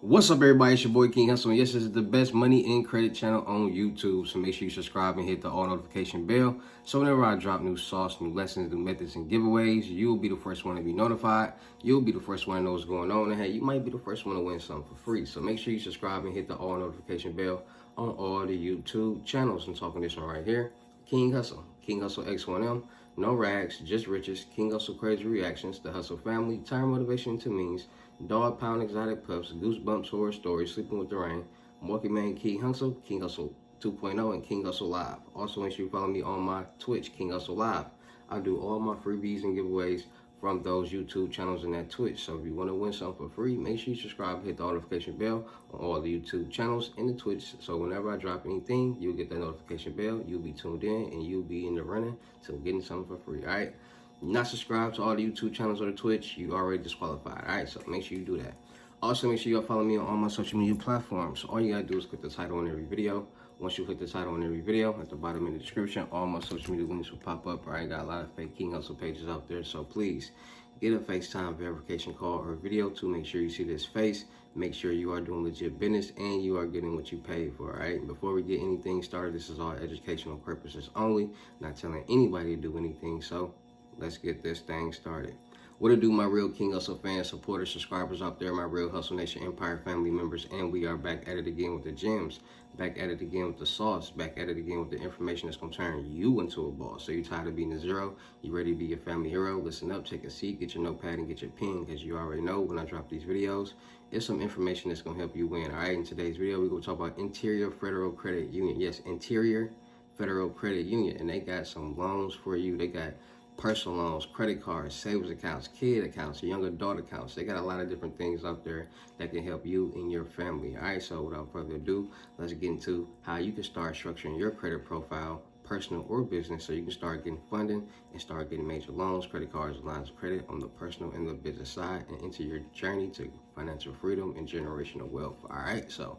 What's up, everybody? It's your boy King Hustle, and yes, this is the best money and credit channel on YouTube. So make sure you subscribe and hit the all notification bell. So whenever I drop new sauce, new lessons, new methods, and giveaways, you'll be the first one to be notified. You'll be the first one to know what's going on, and hey, you might be the first one to win something for free. So make sure you subscribe and hit the all notification bell on all the YouTube channels. I'm talking this one right here, King Hustle, King Hustle X1M. No rags, just riches. King Hustle crazy reactions. The Hustle family. Turn motivation into means. Dog pound exotic pups. Goosebumps horror stories. Sleeping with the rain. Monkey Man King Hustle. King Hustle 2.0 and King Hustle Live. Also, make sure you follow me on my Twitch, King Hustle Live. I do all my freebies and giveaways from those YouTube channels and that Twitch. So if you want to win something for free, make sure you subscribe, hit the notification bell on all the YouTube channels and the Twitch. So whenever I drop anything, you'll get that notification bell. You'll be tuned in and you'll be in the running to getting something for free. All right. Not subscribed to all the YouTube channels or the Twitch, you already disqualified. All right. So make sure you do that. Also, make sure you follow me on all my social media platforms. So all you gotta do is click the title on every video. Once you click the title on every video, at the bottom in the description, all my social media links will pop up. I got a lot of fake King Hustle pages out there, so please get a FaceTime verification call or video to make sure you see this face. Make sure you are doing legit business and you are getting what you paid for, all right? Before we get anything started, this is all educational purposes only, not telling anybody to do anything, so let's get this thing started. What to do, my real King Hustle fans, supporters, subscribers out there, my real Hustle Nation Empire family members, and we are back at it again with the gems, back at it again with the sauce, back at it again with the information that's going to turn you into a boss. So you tired of being a zero? You ready to be your family hero? Listen up, take a seat, get your notepad and get your pen, because you already know when I drop these videos, it's some information that's going to help you win, all right? In today's video, we're going to talk about Interior Federal Credit Union. Yes, Interior Federal Credit Union, and they got some loans for you. They got personal loans, credit cards, savings accounts, kid accounts, young adult accounts. They got a lot of different things out there that can help you and your family. All right, so without further ado, let's get into how you can start structuring your credit profile, personal or business, so you can start getting funding and start getting major loans, credit cards, lines of credit on the personal and the business side, and into your journey to financial freedom and generational wealth. All right, so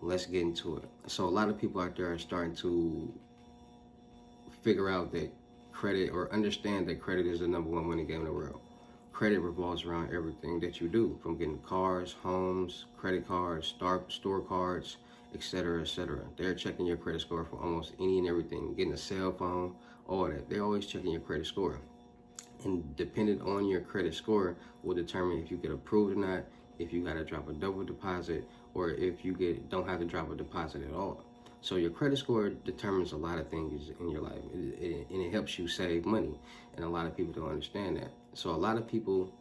let's get into it. So a lot of people out there are starting to figure out that credit, or understand that credit is the #1 money game in the world. Credit revolves around everything that you do, from getting cars, homes, credit cards, store cards, etc., etc. They're checking your credit score for almost any and everything. Getting a cell phone, all that. They're always checking your credit score. And depending on your credit score will determine if you get approved or not, if you got to drop a double deposit, or if you don't have to drop a deposit at all. So your credit score determines a lot of things in your life, and it helps you save money. And a lot of people don't understand that. So a lot of people,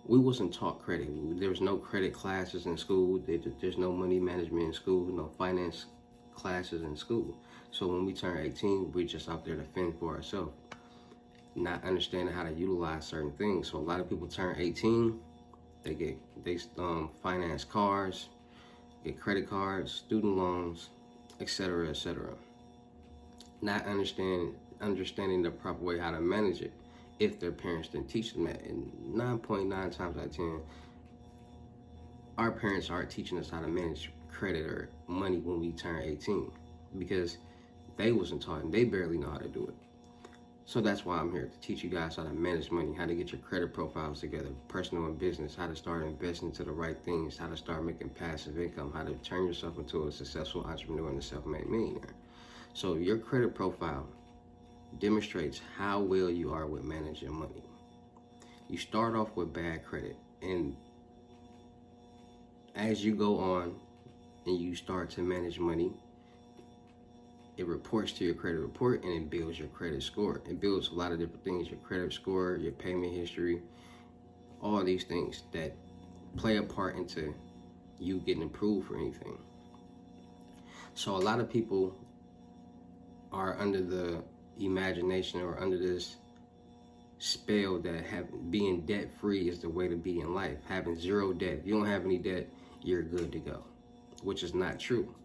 we wasn't taught credit. There was no credit classes in school. There's no money management in school, no finance classes in school. So when we turn 18, we're just out there to fend for ourselves, not understanding how to utilize certain things. So a lot of people turn 18, they finance cars, get credit cards, student loans, etc., etc. Not understanding the proper way how to manage it if their parents didn't teach them that. And 9.9 times out of 10, our parents aren't teaching us how to manage credit or money when we turn 18, because they wasn't taught and they barely know how to do it. So that's why I'm here, to teach you guys how to manage money, how to get your credit profiles together, personal and business, how to start investing into the right things, how to start making passive income, how to turn yourself into a successful entrepreneur and a self-made millionaire. So your credit profile demonstrates how well you are with managing money. You start off with bad credit, and as you go on and you start to manage money, it reports to your credit report and it builds your credit score. It builds a lot of different things, your credit score, your payment history, all these things that play a part into you getting approved for anything. So a lot of people are under the imagination or under this spell that being debt free is the way to be in life. Having zero debt. If you don't have any debt, you're good to go, which is not true.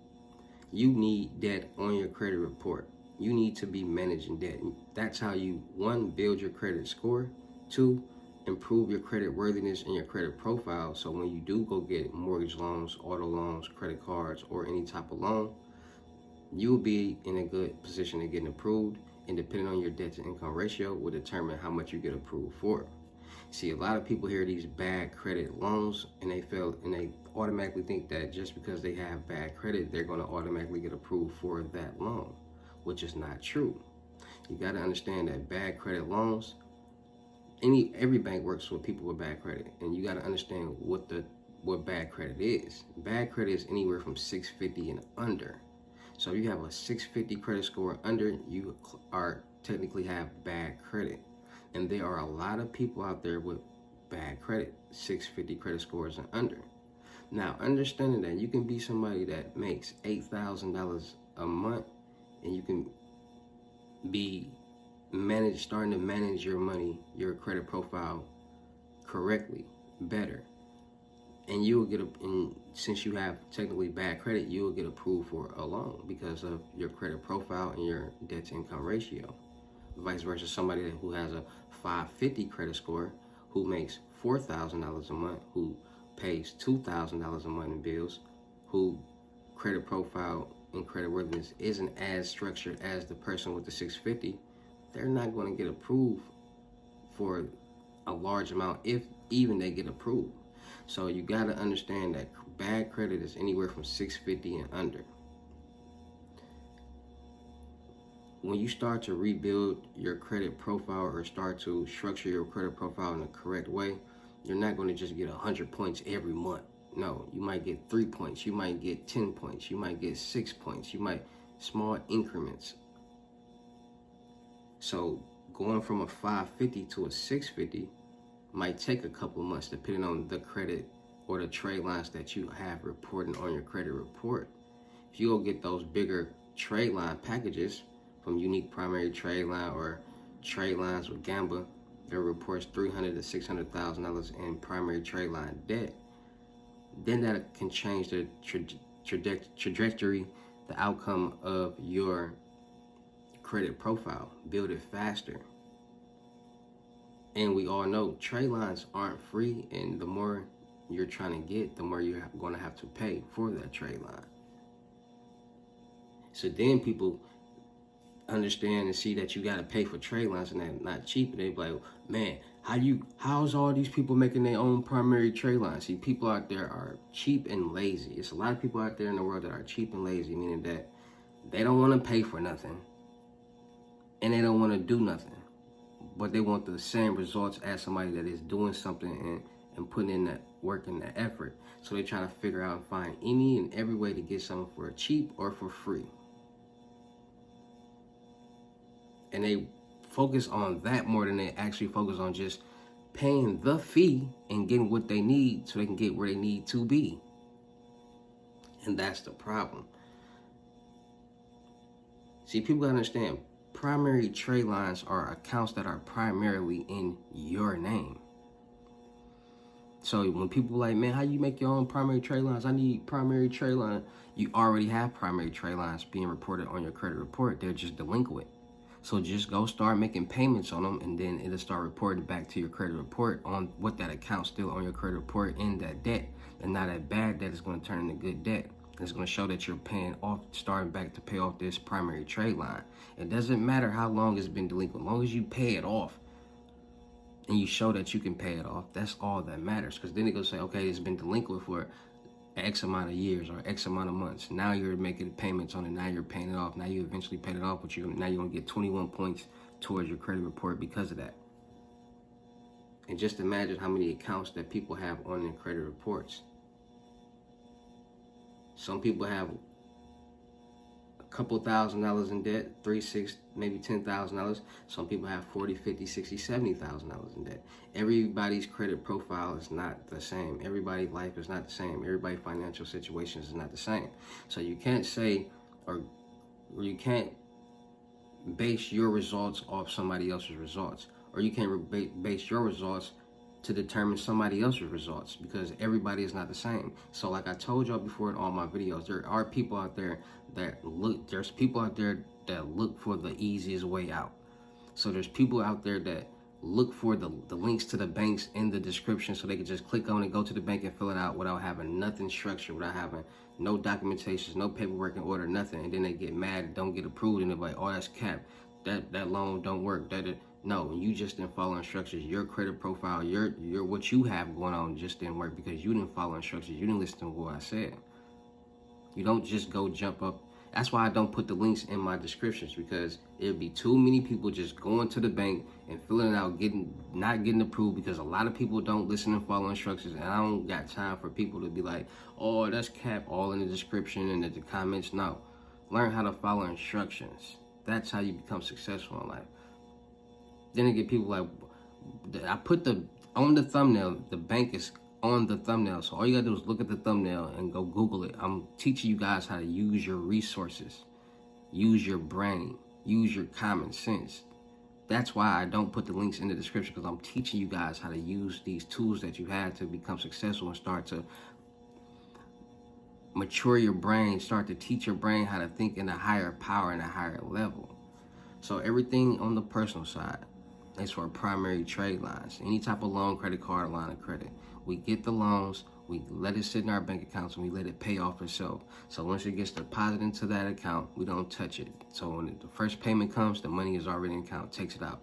You need debt on your credit report. You need to be managing debt. That's how you, 1, build your credit score, 2, improve your credit worthiness and your credit profile. So when you do go get mortgage loans, auto loans, credit cards, or any type of loan, you will be in a good position to get approved. And depending on your debt to income ratio will determine how much you get approved for. See, a lot of people hear these bad credit loans and they automatically think that just because they have bad credit, they're going to automatically get approved for that loan, which is not true. You got to understand that bad credit loans, every bank works with people with bad credit, and you got to understand what bad credit is. Bad credit is anywhere from 650 and under. So if you have a 650 credit score under, you are technically have bad credit. And there are a lot of people out there with bad credit, 650 credit scores and under. Now, understanding that you can be somebody that makes $8,000 a month, and you can be starting to manage your money, your credit profile correctly, better. And you will get and since you have technically bad credit, you will get approved for a loan because of your credit profile and your debt to income ratio. Vice versa, somebody who has a 550 credit score, who makes $4,000 a month, who pays $2,000 a month in bills, who credit profile and credit worthiness isn't as structured as the person with the 650, they're not going to get approved for a large amount, if even they get approved. So you got to understand that bad credit is anywhere from 650 and under. When you start to rebuild your credit profile or start to structure your credit profile in the correct way, you're not going to just get 100 points every month. No, you might get 3 points, you might get 10 points, you might get 6 points, you might small increments. So going from a 550 to a 650 might take a couple months depending on the credit or the trade lines that you have reporting on your credit report. If you go get those bigger trade line packages from Unique Primary Trade Line or Trade Lines with Gamba, that reports $300,000 to $600,000 in primary trade line debt, then that can change the trajectory, the outcome of your credit profile, build it faster. And we all know trade lines aren't free, and the more you're trying to get, the more you're going to have to pay for that trade line. So then people understand and see that you got to pay for trade lines and that's not cheap, and they be like, man, how's all these people making their own primary trade lines? See, people out there are cheap and lazy. It's a lot of people out there in the world that are cheap and lazy, meaning that they don't want to pay for nothing and they don't want to do nothing, but they want the same results as somebody that is doing something and putting in that work and that effort. So they try to figure out and find any and every way to get something for cheap or for free. And they focus on that more than they actually focus on just paying the fee and getting what they need so they can get where they need to be. And that's the problem. See, people gotta understand, primary trade lines are accounts that are primarily in your name. So when people are like, man, how you make your own primary trade lines? I need primary trade line. You already have primary trade lines being reported on your credit report. They're just delinquent. So just go start making payments on them, and then it'll start reporting back to your credit report on what that account's still on your credit report in that debt. And now that bad debt is going to turn into good debt. It's going to show that you're paying off, starting back to pay off this primary trade line. It doesn't matter how long it's been delinquent. As long as you pay it off and you show that you can pay it off, that's all that matters. Because then it goes say, okay, it's been delinquent for X amount of years or X amount of months. Now you're making payments on it. Now you're paying it off. Now you eventually paid it off, but now you're going to get 21 points towards your credit report because of that. And just imagine how many accounts that people have on their credit reports. Some people have a couple $1,000s in debt, $3, $6, maybe $10,000. Some people have $40, $50, $60, $70,000 in debt. Everybody's credit profile is not the same. Everybody's life is not the same. Everybody's financial situation is not the same. So you can't say, or you can't base your results off somebody else's results, or you can't base your results to determine somebody else's results, because everybody is not the same. So like I told y'all before in all my videos, there are people out there there's people out there that look for the easiest way out. So there's people out there that look for the links to the banks in the description so they can just click on it, go to the bank and fill it out without having nothing structured, without having no documentation, no paperwork in order, nothing. And then they get mad and don't get approved, and they're like, oh, that's cap. That loan don't work. No, you just didn't follow instructions. Your credit profile, your what you have going on just didn't work because you didn't follow instructions. You didn't listen to what I said. You don't just go jump up. That's why I don't put the links in my descriptions, because it'd be too many people just going to the bank and filling it out, not getting approved, because a lot of people don't listen and follow instructions. And I don't got time for people to be like, oh, that's cap all in the description and the comments. No, learn how to follow instructions. That's how you become successful in life. Then I get people like, I put on the thumbnail, the bank is on the thumbnail. So all you gotta do is look at the thumbnail and go Google it. I'm teaching you guys how to use your resources, use your brain, use your common sense. That's why I don't put the links in the description, because I'm teaching you guys how to use these tools that you have to become successful and start to mature your brain, start to teach your brain how to think in a higher power and a higher level. So everything on the personal side is for primary trade lines. Any type of loan, credit card, line of credit. We get the loans, we let it sit in our bank accounts, and we let it pay off itself. So once it gets deposited into that account, we don't touch it. So when the first payment comes, the money is already in the account, takes it out.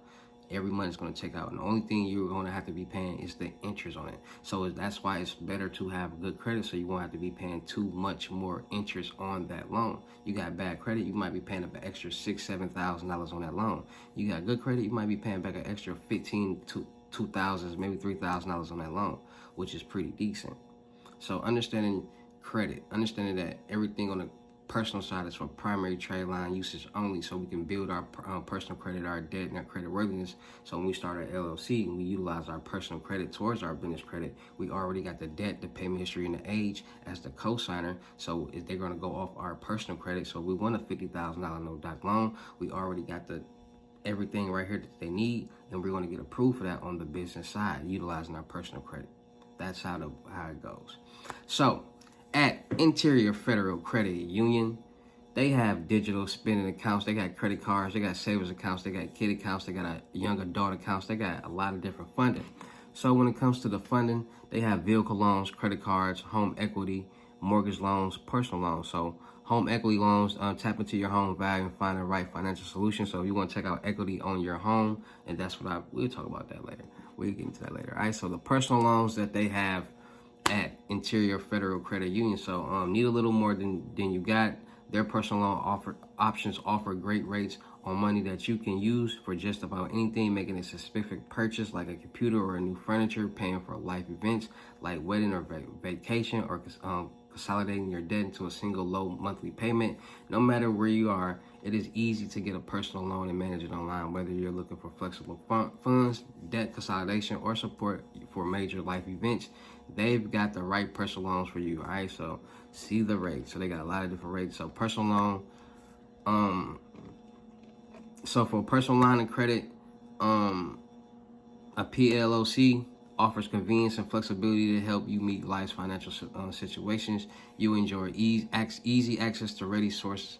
Every month it's going to take out. And the only thing you're going to have to be paying is the interest on it. So that's why it's better to have good credit, so you won't have to be paying too much more interest on that loan. You got bad credit, you might be paying up an extra $6,000, $7,000 on that loan. You got good credit, you might be paying back an extra $1,500 to $2,000, maybe $3,000 on that loan, which is pretty decent. So understanding credit, understanding that everything on the personal side is for primary trade line usage only, so we can build our personal credit, our debt, and our credit worthiness. So when we start our LLC and we utilize our personal credit towards our business credit, we already got the debt, the payment history, and the age as the co-signer. So if they're going to go off our personal credit, so we want a $50,000 no-doc loan, we already got everything right here that they need, and we're going to get approved for that on the business side, utilizing our personal credit. That's how it goes. So at Interior Federal Credit Union, they have digital spending accounts, they got credit cards, they got savings accounts, they got kid accounts, they got a young adult accounts, they got a lot of different funding. So when it comes to the funding, they have vehicle loans, credit cards, home equity, mortgage loans, personal loans. So home equity loans, tap into your home value and find the right financial solution. So if you want to take out equity on your home, and that's what we'll talk about that later. We'll get into that later. All right, so the personal loans that they have at Interior Federal Credit Union. So need a little more than you got. Their personal loan options offer great rates on money that you can use for just about anything, making a specific purchase like a computer or a new furniture, paying for life events like wedding or vacation, or consolidating your debt into a single low monthly payment. No matter where you are, it is easy to get a personal loan and manage it online, whether you're looking for flexible funds, debt consolidation, or support for major life events. They've got the right personal loans for you. All right, so see the rates. So they got a lot of different rates. So personal loan, so for a personal line of credit, a PLOC offers convenience and flexibility to help you meet life's financial situations. You enjoy easy access to ready source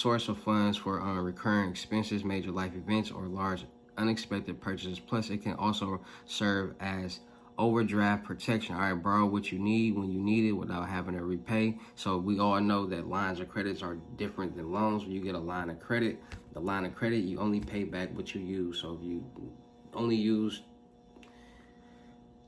of funds for recurring expenses, major life events, or large unexpected purchases. Plus, it can also serve as overdraft protection. All right, borrow what you need when you need it without having to repay. So we all know that lines of credits are different than loans. When you get a line of credit, the line of credit, you only pay back what you use. So if you only use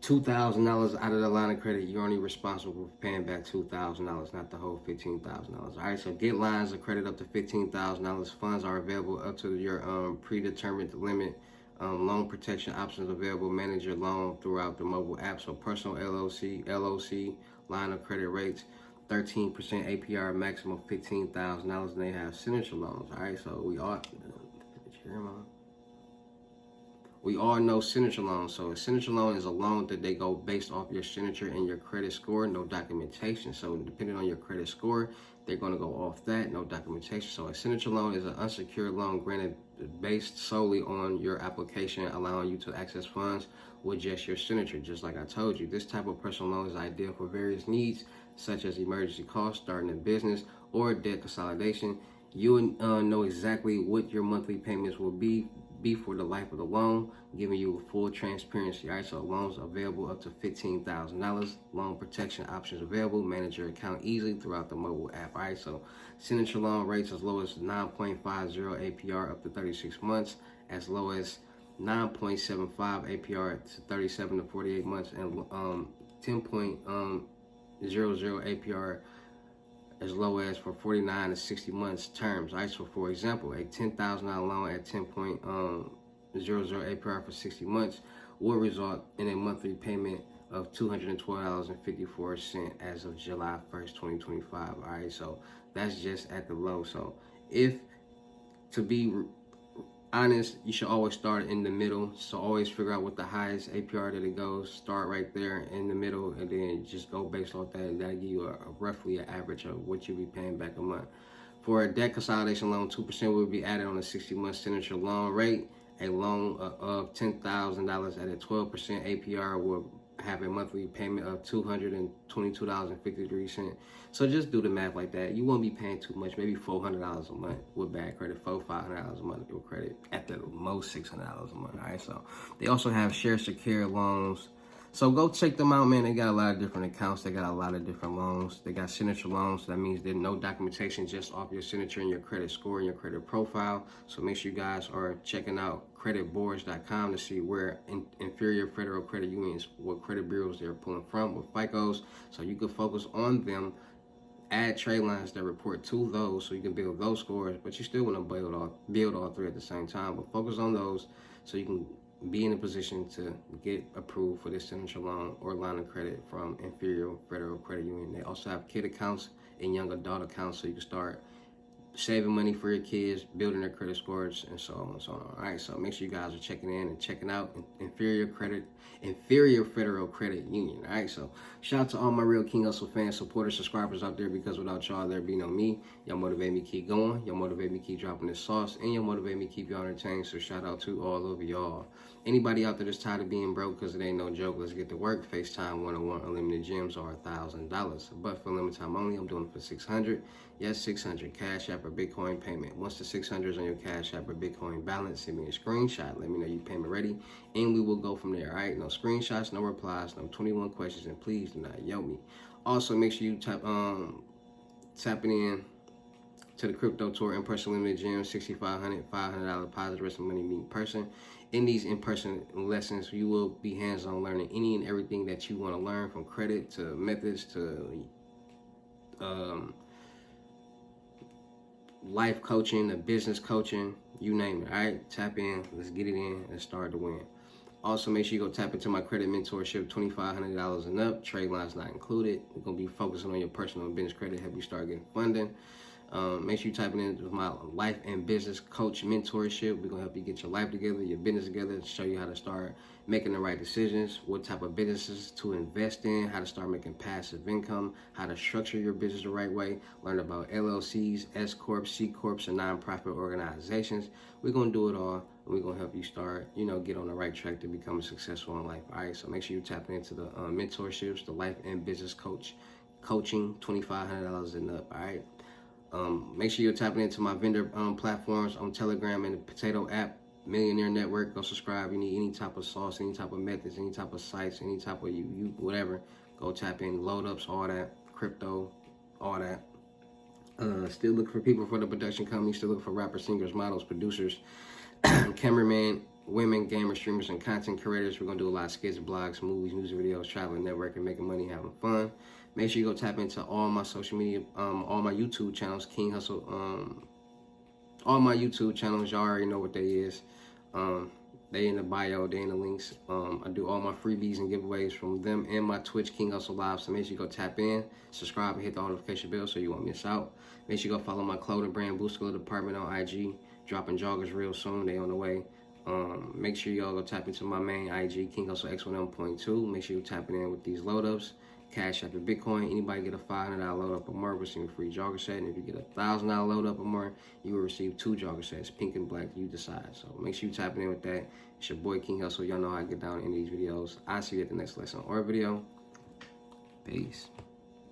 $2,000 out of the line of credit, you're only responsible for paying back $2,000, not the whole $15,000. All right, so get lines of credit up to $15,000. Funds are available up to your predetermined limit. Loan protection options available. Manage your loan throughout the mobile app. So personal LOC, line of credit rates, 13% APR, maximum $15,000, and they have signature loans. All right, so we all know signature loans. So a signature loan is a loan that they go based off your signature and your credit score, no documentation. So depending on your credit score, they're going to go off that, no documentation. So a signature loan is an unsecured loan granted based solely on your application, allowing you to access funds with just your signature. Just like I told you, this type of personal loan is ideal for various needs, such as emergency costs, starting a business, or debt consolidation. You know exactly what your monthly payments will be for the life of the loan, giving you full transparency. All right, so loans available up to $15,000. Loan protection options available. Manage your account easily throughout the mobile app. All right, so signature loan rates as low as 9.50 APR up to 36 months, as low as 9.75 APR to 37 to 48 months, and 10.00 APR as low as for 49 to 60 months terms. All right, so for example, a $10,000 loan at 10.00 APR for 60 months will result in a monthly payment of $212.54 as of July 1st, 2025. All right, so that's just at the low. So if, to be honest, you should always start in the middle. So always figure out what the highest APR that it goes, start right there in the middle, and then just go based off that. That'll give you a roughly an average of what you'll be paying back a month. For a debt consolidation loan, 2% will be added on a 60-month signature loan rate. A loan of $10,000 at a 12% APR will have a monthly payment of $222.53. So just do the math like that. You won't be paying too much, maybe $400 a month with bad credit, $500 a month with credit, at the most $600 a month. All right, so they also have share secure loans. So go check them out, man. They got a lot of different accounts. They got a lot of different loans. They got signature loans. So that means there's no documentation, just off your signature and your credit score and your credit profile. So make sure you guys are checking out creditboards.com to see where inferior federal credit unions, what credit bureaus they're pulling from, with FICOs. So you can focus on them. Add trade lines that report to those, so you can build those scores, but you still want to build all three at the same time. But focus on those so you can be in a position to get approved for this signature loan or line of credit from inferior federal credit union. They also have kid accounts and young adult accounts, so you can start saving money for your kids, building their credit scores, and so on and so on. All right, so make sure you guys are checking in and checking out inferior federal credit union. All right, so shout out to all my real King Hustle fans, supporters, subscribers out there, because without y'all, there'd be no me. Y'all motivate me to keep going. Y'all motivate me to keep dropping this sauce, and y'all motivate me to keep y'all entertained. So shout out to all of y'all. Anybody out there that's tired of being broke, because it ain't no joke, let's get to work. FaceTime 101 unlimited gems are $1,000, but for limited time only, I'm doing it for $600. Yes, $600 Cash App or Bitcoin payment. Once the $600 is on your Cash App or Bitcoin balance, send me a screenshot. Let me know your payment ready, and we will go from there. All right, no screenshots, no replies, no 21 questions, and please do not yell me. Also, make sure you tapping in to the crypto tour in-person limited gym, $6,500, $500 positive rest of money meeting person. In these in-person lessons, you will be hands-on learning any and everything that you want to learn, from credit to methods to life coaching, to business coaching, you name it. All right, tap in, let's get it in, and start to win. Also, make sure you go tap into my credit mentorship, $2,500 and up. Trade lines not included. We're going to be focusing on your personal and business credit, help you start getting funding. Make sure you type in with my life and business coach mentorship. We're going to help you get your life together, your business together, show you how to start making the right decisions, what type of businesses to invest in, how to start making passive income, how to structure your business the right way, learn about LLCs, S Corps, C Corps, and nonprofit organizations. We're going to do it all, and we're going to help you start, get on the right track to become successful in life. All right, so make sure you tap into the mentorships, the life and business coaching, $2,500 and up. All right. Make sure you're tapping into my vendor platforms on Telegram and the Potato app, Millionaire Network. Go subscribe. You need any type of sauce, any type of methods, any type of sites, any type of you whatever. Go tap in, load ups, all that, crypto, all that. Still looking for people for the production company. Still looking for rappers, singers, models, producers, cameraman, women, gamers, streamers, and content creators. We're going to do a lot of skits, blogs, movies, music videos, traveling, networking, making money, having fun. Make sure you go tap into all my social media, all my YouTube channels, King Hustle, all my YouTube channels. Y'all already know what they is. They in the bio, they in the links. I do all my freebies and giveaways from them and my Twitch, King Hustle Live. So make sure you go tap in, subscribe, and hit the notification bell so you won't miss out. Make sure you go follow my clothing brand, Boost Color Department, on IG. Dropping joggers real soon. They on the way. Make sure y'all go tap into my main IG, King Hustle X1M.2. Make sure you're tapping in with these load ups. Cash App and Bitcoin. Anybody get a $500 load up or more, receive a free jogger set. And if you get a $1,000 load up or more, you will receive 2 jogger sets, pink and black. You decide. So make sure you tapping in with that. It's your boy King Hustle. Y'all know how I get down in these videos. I'll see you at the next lesson or video. Peace.